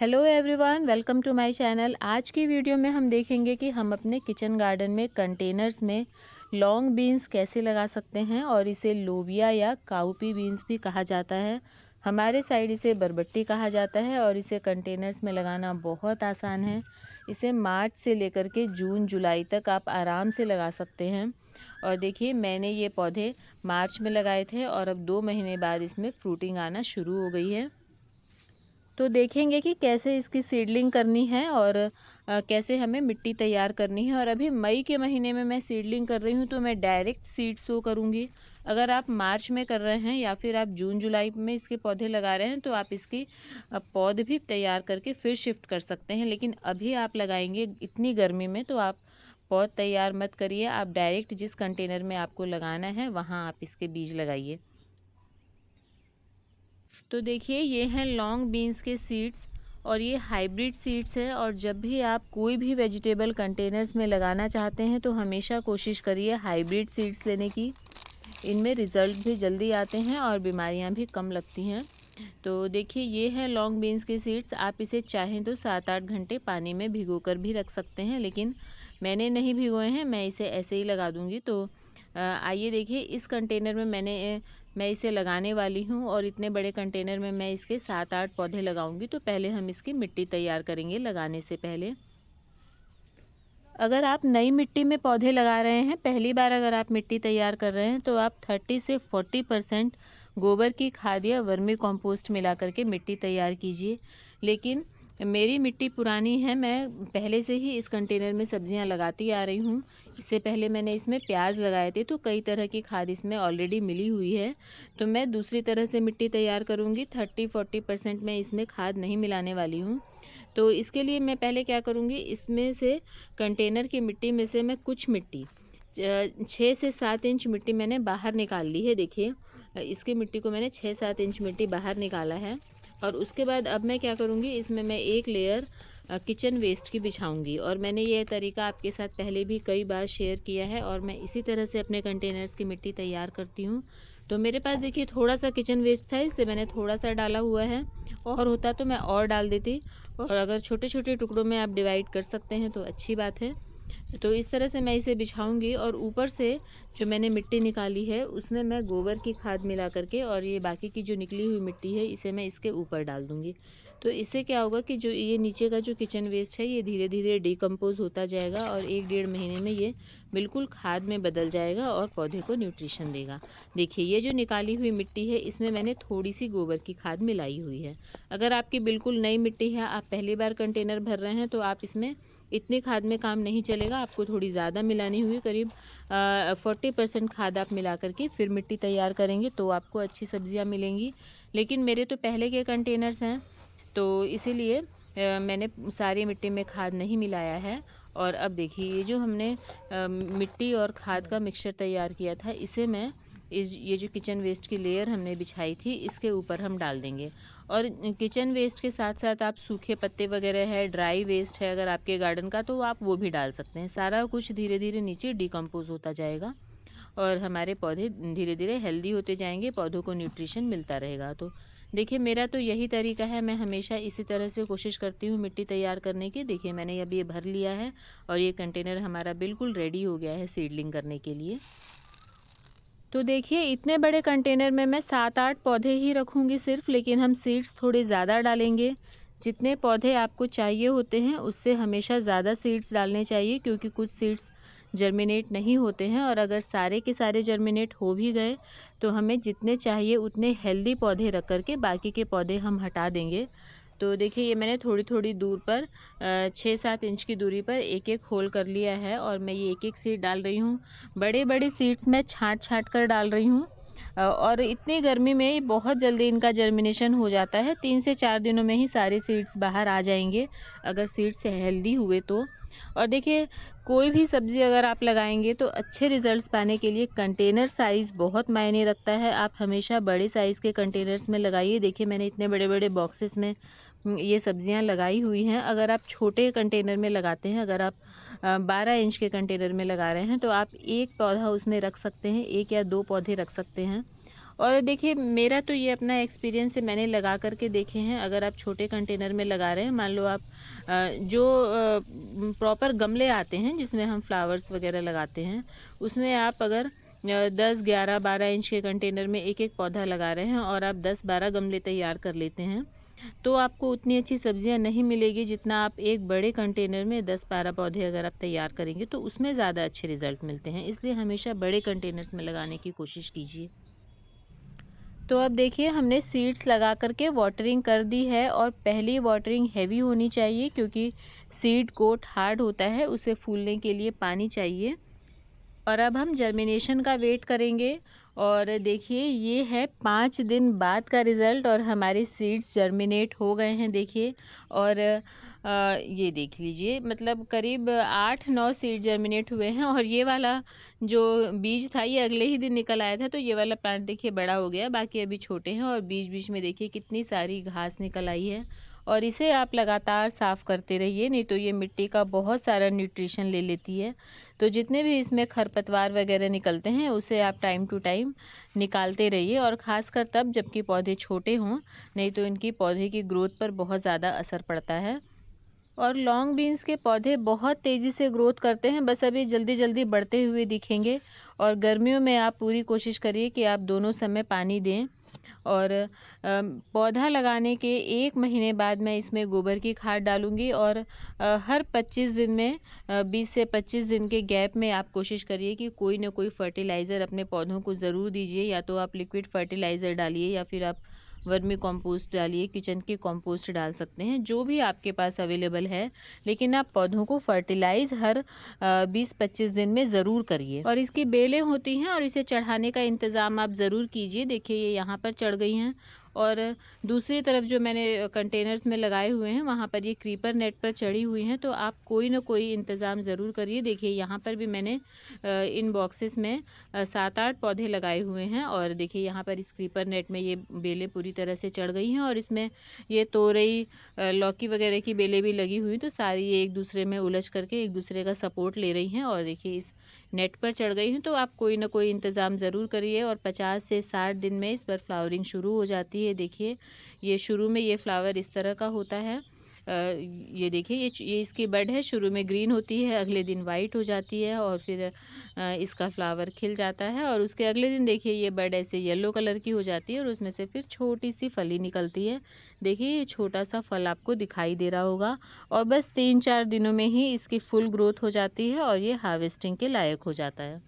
Hello everyone, welcome to my channel. आज की video में हम देखेंगे कि हम अपने किचन गार्डन में कंटेनर्स में लॉन्ग बीन्स कैसे लगा सकते हैं और इसे लोबिया या काउपी बीन्स भी कहा जाता है। हमारे साइड इसे बरबट्टी कहा जाता है और इसे कंटेनर्स में लगाना बहुत आसान है। इसे मार्च से लेकर के जून जुलाई तक आप आराम से लगा सकते हैं। और देखिए, मैंने ये पौधे मार्च में लगाए थे और अब 2 महीने बाद इसमें फ्रूटिंग आना शुरू हो गई है। तो देखेंगे कि कैसे इसकी सीडलिंग करनी है और कैसे हमें मिट्टी तैयार करनी है। और अभी मई के महीने में मैं सीडलिंग कर रही हूँ, तो मैं डायरेक्ट सीड सो करूँगी। अगर आप मार्च में कर रहे हैं या फिर आप जून जुलाई में इसके पौधे लगा रहे हैं, तो आप इसकी पौध भी तैयार करके फिर शिफ्ट कर सकते हैं। लेकिन अभी आप लगाएंगे इतनी गर्मी में, तो आप पौध तैयार मत करिए। आप डायरेक्ट जिस कंटेनर में आपको लगाना है वहाँ आप इसके बीज लगाइए। तो देखिए, ये हैं लॉन्ग बीन्स के सीड्स और ये हाइब्रिड सीड्स है। और जब भी आप कोई भी वेजिटेबल कंटेनर्स में लगाना चाहते हैं, तो हमेशा कोशिश करिए हाइब्रिड सीड्स लेने की। इनमें रिजल्ट भी जल्दी आते हैं और बीमारियां भी कम लगती हैं। तो देखिए, ये है लॉन्ग बीन्स के सीड्स। आप इसे चाहें तो 7-8 घंटे पानी में भिगोकर भी रख सकते हैं, लेकिन मैंने नहीं भिगोए हैं, मैं इसे ऐसे ही लगा दूंगी। तो आइए देखिए, इस कंटेनर में मैं इसे लगाने वाली हूँ और इतने बड़े कंटेनर में मैं इसके 7-8 पौधे लगाऊंगी। तो पहले हम इसकी मिट्टी तैयार करेंगे लगाने से पहले। अगर आप नई मिट्टी में पौधे लगा रहे हैं, पहली बार अगर आप मिट्टी तैयार कर रहे हैं, तो आप 30 से 40% गोबर की खाद या वर्मी कंपोस्ट मिला करके मिट्टी तैयार कीजिए। लेकिन मेरी मिट्टी पुरानी है, मैं पहले से ही इस कंटेनर में सब्जियां लगाती आ रही हूँ। इससे पहले मैंने इसमें प्याज लगाए थे, तो कई तरह की खाद इसमें ऑलरेडी मिली हुई है। तो मैं दूसरी तरह से मिट्टी तैयार करूँगी। 30-40% मैं इसमें खाद नहीं मिलाने वाली हूँ। तो इसके लिए मैं पहले क्या करूँगी, इसमें से कंटेनर की मिट्टी में से मैं कुछ मिट्टी 6 से 7 इंच मिट्टी मैंने बाहर निकाल ली है। देखिए, इसकी मिट्टी को मैंने 6-7 इंच मिट्टी बाहर निकाला है। और उसके बाद अब मैं क्या करूँगी, इसमें मैं एक लेयर किचन वेस्ट की बिछाऊंगी। और मैंने ये तरीका आपके साथ पहले भी कई बार शेयर किया है और मैं इसी तरह से अपने कंटेनर्स की मिट्टी तैयार करती हूँ। तो मेरे पास देखिए थोड़ा सा किचन वेस्ट था, इससे मैंने थोड़ा सा डाला हुआ है। और होता तो मैं और डाल देती। और अगर छोटे छोटे टुकड़ों में आप डिवाइड कर सकते हैं तो अच्छी बात है। तो इस तरह से मैं इसे बिछाऊंगी और ऊपर से जो मैंने मिट्टी निकाली है उसमें मैं गोबर की खाद मिला करके और ये बाकी की जो निकली हुई मिट्टी है इसे मैं इसके ऊपर डाल दूंगी। तो इससे क्या होगा कि जो ये नीचे का जो किचन वेस्ट है ये धीरे धीरे डिकम्पोज होता जाएगा और 1-1.5 महीने में ये बिल्कुल खाद में बदल जाएगा और पौधे को न्यूट्रिशन देगा। देखिए, ये जो निकाली हुई मिट्टी है इसमें मैंने थोड़ी सी गोबर की खाद मिलाई हुई है। अगर आपकी बिल्कुल नई मिट्टी है, आप पहली बार कंटेनर भर रहे हैं, तो आप इसमें इतनी खाद में काम नहीं चलेगा, आपको थोड़ी ज़्यादा मिलानी हुई। करीब 40% खाद आप मिला करके फिर मिट्टी तैयार करेंगे तो आपको अच्छी सब्जियां मिलेंगी। लेकिन मेरे तो पहले के कंटेनर्स हैं, तो इसीलिए मैंने सारी मिट्टी में खाद नहीं मिलाया है। और अब देखिए, ये जो हमने मिट्टी और खाद का मिक्सचर तैयार किया था, इसे मैं ये जो किचन वेस्ट की लेयर हमने बिछाई थी इसके ऊपर हम डाल देंगे। और किचन वेस्ट के साथ साथ आप सूखे पत्ते वगैरह है, ड्राई वेस्ट है अगर आपके गार्डन का, तो आप वो भी डाल सकते हैं। सारा कुछ धीरे धीरे नीचे डिकम्पोज होता जाएगा और हमारे पौधे धीरे धीरे हेल्दी होते जाएंगे, पौधों को न्यूट्रिशन मिलता रहेगा। तो देखिए, मेरा तो यही तरीका है, मैं हमेशा इसी तरह से कोशिश करती हूँ मिट्टी तैयार करने की। देखिए, मैंने अभी ये भर लिया है और ये कंटेनर हमारा बिल्कुल रेडी हो गया है सीडलिंग करने के लिए। तो देखिए, इतने बड़े कंटेनर में मैं 7-8 पौधे ही रखूँगी सिर्फ, लेकिन हम सीड्स थोड़े ज़्यादा डालेंगे। जितने पौधे आपको चाहिए होते हैं उससे हमेशा ज़्यादा सीड्स डालने चाहिए, क्योंकि कुछ सीड्स जर्मिनेट नहीं होते हैं। और अगर सारे के सारे जर्मिनेट हो भी गए, तो हमें जितने चाहिए उतने हेल्दी पौधे रख करके बाकी के पौधे हम हटा देंगे। तो देखिए, ये मैंने थोड़ी थोड़ी दूर पर 6-7 इंच की दूरी पर एक एक होल कर लिया है और मैं ये एक एक सीड डाल रही हूँ। बड़े बड़े सीड्स मैं छांट छांट कर डाल रही हूँ। और इतनी गर्मी में बहुत जल्दी इनका जर्मिनेशन हो जाता है, 3 से 4 दिनों में ही सारे सीड्स बाहर आ जाएंगे अगर सीड्स हेल्दी हुए तो। और देखिए, कोई भी सब्जी अगर आप लगाएंगे तो अच्छे रिजल्ट्स पाने के लिए कंटेनर साइज़ बहुत मायने रखता है। आप हमेशा बड़े साइज़ के कंटेनर्स में लगाइए। देखिए, मैंने इतने बड़े बड़े बॉक्सेस में ये सब्जियां लगाई हुई हैं। अगर आप छोटे कंटेनर में लगाते हैं, अगर आप 12 इंच के कंटेनर में लगा रहे हैं, तो आप एक पौधा उसमें रख सकते हैं, 1 या 2 पौधे रख सकते हैं। और देखिए मेरा तो ये अपना एक्सपीरियंस है, मैंने लगा करके देखे हैं। अगर आप छोटे कंटेनर में लगा रहे हैं, मान लो आप जो प्रॉपर गमले आते हैं जिसमें हम फ्लावर्स वगैरह लगाते हैं, उसमें आप अगर 10, 11, 12 इंच के कंटेनर में एक एक पौधा लगा रहे हैं और आप 10-12 गमले तैयार कर लेते हैं, तो आपको उतनी अच्छी सब्जियां नहीं मिलेगी जितना आप एक बड़े कंटेनर में 10-12 पौधे अगर आप तैयार करेंगे तो उसमें ज़्यादा अच्छे रिजल्ट मिलते हैं। इसलिए हमेशा बड़े कंटेनर्स में लगाने की कोशिश कीजिए। तो अब देखिए हमने सीड्स लगा करके वाटरिंग कर दी है, और पहली वाटरिंग हैवी होनी चाहिए क्योंकि सीड कोट हार्ड होता है, उसे फूलने के लिए पानी चाहिए। और अब हम जर्मिनेशन का वेट करेंगे, और देखिए ये है 5 दिन बाद का रिज़ल्ट, और हमारे सीड्स जर्मिनेट हो गए हैं देखिए। और ये देख लीजिए, मतलब करीब 8-9 सीड जर्मिनेट हुए हैं, और ये वाला जो बीज था ये अगले ही दिन निकल आया था। तो ये वाला प्लांट देखिए बड़ा हो गया, बाकी अभी छोटे हैं, और बीच बीच में देखिए कितनी सारी घास निकल आई है। और इसे आप लगातार साफ़ करते रहिए, नहीं तो ये मिट्टी का बहुत सारा न्यूट्रिशन ले लेती है। तो जितने भी इसमें खरपतवार वगैरह निकलते हैं उसे आप टाइम टू टाइम निकालते रहिए, और ख़ासकर तब जबकि पौधे छोटे हों, नहीं तो इनकी पौधे की ग्रोथ पर बहुत ज़्यादा असर पड़ता है। और लॉन्ग बीन्स के पौधे बहुत तेज़ी से ग्रोथ करते हैं, बस अभी जल्दी जल्दी बढ़ते हुए दिखेंगे। और गर्मियों में आप पूरी कोशिश करिए कि आप दोनों समय पानी दें। और पौधा लगाने के 1 महीने बाद मैं इसमें गोबर की खाद डालूंगी, और हर 25 दिन में 20 से 25 दिन के गैप में आप कोशिश करिए कि कोई ना कोई फर्टिलाइज़र अपने पौधों को ज़रूर दीजिए। या तो आप लिक्विड फर्टिलाइज़र डालिए, या फिर आप वर्मी कंपोस्ट डालिए, किचन की कंपोस्ट डाल सकते हैं, जो भी आपके पास अवेलेबल है। लेकिन आप पौधों को फर्टिलाइज हर 20-25 दिन में ज़रूर करिए। और इसकी बेलें होती हैं, और इसे चढ़ाने का इंतज़ाम आप ज़रूर कीजिए। देखिए ये यहाँ पर चढ़ गई हैं, और दूसरी तरफ जो मैंने कंटेनर्स में लगाए हुए हैं वहाँ पर ये क्रीपर नेट पर चढ़ी हुई हैं। तो आप कोई ना कोई इंतज़ाम ज़रूर करिए। देखिए यहाँ पर भी मैंने इन बॉक्सेस में 7-8 पौधे लगाए हुए हैं, और देखिए यहाँ पर इस क्रीपर नेट में ये बेलें पूरी तरह से चढ़ गई हैं, और इसमें ये तोरई, लौकी वगैरह की बेलें भी लगी हुई, तो सारी ये एक दूसरे में उलझ करके एक दूसरे का सपोर्ट ले रही हैं, और देखिए इस नेट पर चढ़ गई हैं। तो आप कोई ना कोई इंतज़ाम ज़रूर करिए, और 50 से 60 दिन में इस पर फ्लावरिंग शुरू हो जाती है। देखिए ये शुरू में ये फ्लावर इस तरह का होता है। ये देखिए ये इसकी बड है, शुरू में ग्रीन होती है, अगले दिन वाइट हो जाती है, और फिर इसका फ्लावर खिल जाता है, और उसके अगले दिन देखिए ये बड ऐसे येलो कलर की हो जाती है, और उसमें से फिर छोटी सी फली निकलती है। देखिए ये छोटा सा फल आपको दिखाई दे रहा होगा, और बस 3-4 दिनों में ही इसकी फुल ग्रोथ हो जाती है, और ये हार्वेस्टिंग के लायक हो जाता है।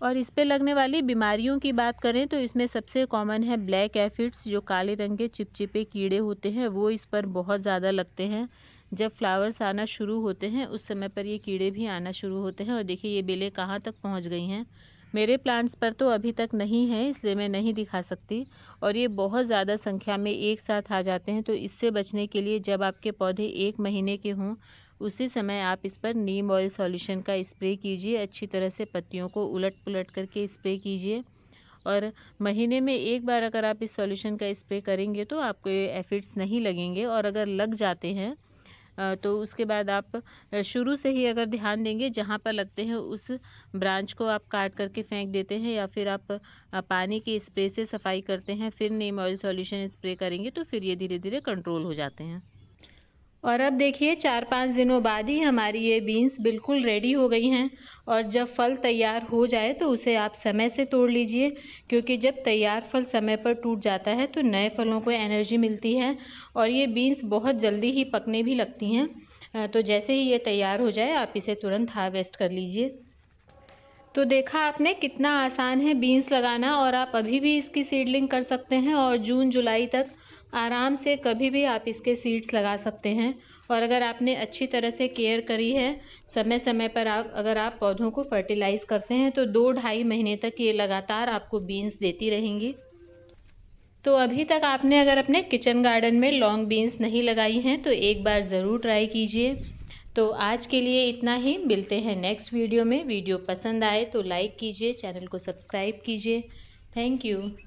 और इस पे लगने वाली बीमारियों की बात करें तो इसमें सबसे कॉमन है ब्लैक एफिड्स, जो काले रंग के चिपचिपे कीड़े होते हैं, वो इस पर बहुत ज़्यादा लगते हैं। जब फ्लावर्स आना शुरू होते हैं उस समय पर ये कीड़े भी आना शुरू होते हैं। और देखिए ये बेलें कहाँ तक पहुँच गई हैं। मेरे प्लांट्स पर तो अभी तक नहीं है, इसलिए मैं नहीं दिखा सकती। और ये बहुत ज़्यादा संख्या में एक साथ आ जाते हैं, तो इससे बचने के लिए जब आपके पौधे 1 महीने के हों उसी समय आप इस पर नीम ऑयल सॉल्यूशन का स्प्रे कीजिए। अच्छी तरह से पत्तियों को उलट पुलट करके स्प्रे कीजिए, और महीने में एक बार अगर आप इस सॉल्यूशन का स्प्रे करेंगे तो आपको ये एफिड्स नहीं लगेंगे। और अगर लग जाते हैं तो उसके बाद आप शुरू से ही अगर ध्यान देंगे, जहाँ पर लगते हैं उस ब्रांच को आप काट करके फेंक देते हैं, या फिर आप पानी के स्प्रे से सफाई करते हैं, फिर नीम ऑयल सॉल्यूशन स्प्रे करेंगे, तो फिर ये धीरे धीरे कंट्रोल हो जाते हैं। और अब देखिए 4-5 दिनों बाद ही हमारी ये बीन्स बिल्कुल रेडी हो गई हैं। और जब फल तैयार हो जाए तो उसे आप समय से तोड़ लीजिए, क्योंकि जब तैयार फल समय पर टूट जाता है तो नए फलों को एनर्जी मिलती है, और ये बीन्स बहुत जल्दी ही पकने भी लगती हैं। तो जैसे ही ये तैयार हो जाए आप इसे तुरंत हार्वेस्ट कर लीजिए। तो देखा आपने कितना आसान है बीन्स लगाना, और आप अभी भी इसकी सीडलिंग कर सकते हैं, और जून जुलाई तक आराम से कभी भी आप इसके सीड्स लगा सकते हैं। और अगर आपने अच्छी तरह से केयर करी है, समय समय पर अगर आप पौधों को फर्टिलाइज करते हैं, तो 2-2.5 महीने तक ये लगातार आपको बीन्स देती रहेंगी। तो अभी तक आपने अगर अपने किचन गार्डन में लॉन्ग बीन्स नहीं लगाई हैं तो एक बार ज़रूर ट्राई कीजिए। तो आज के लिए इतना ही, मिलते हैं नेक्स्ट वीडियो में। वीडियो पसंद आए तो लाइक कीजिए, चैनल को सब्सक्राइब कीजिए। Thank you.